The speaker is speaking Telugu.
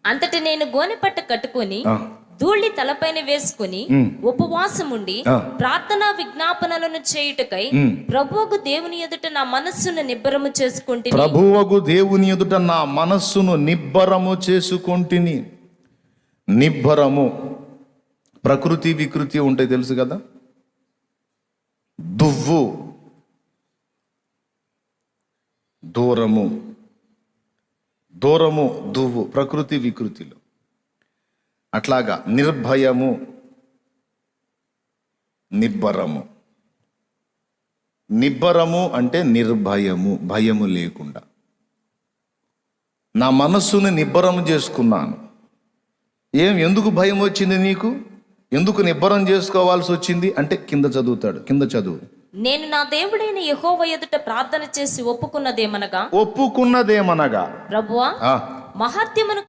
అంతటి నేను గోనెపట్ట కట్టుకొని ధూళి తలపైన వేసుకుని ఉపవాసముండి ప్రార్థనా విజ్ఞాపనలను చేయుటకై ప్రభువుకు దేవుని ఎదుట నా మనస్సును నిబ్బరము చేసుకుంటుని. ప్రభువుకు దేవుని ఎదుట నా మనస్సును నిబ్బరము చేసుకుంటుని. నిబ్బరము, ప్రకృతి వికృతి ఉంటాయి తెలుసు కదా. దువ్వు, దూరము, దూరము, దువ్వు, ప్రకృతి వికృతిలో. అట్లాగా నిర్భయము, నిబ్బరము. నిబ్బరము అంటే నిర్భయము, భయము లేకుండా. నా మనస్సును నిబ్బరం చేసుకున్నాను. ఎందుకు భయం వచ్చింది నీకు? ఎందుకు నిబ్బరం చేసుకోవాల్సి వచ్చింది అంటే కింద చదువుతాడు, కింద చదువు. నేను నా దేవుడైన యెహోవా ఎదుట ప్రార్థన చేసి ఒప్పుకున్నదేమనగా ప్రభువా మహాత్యమును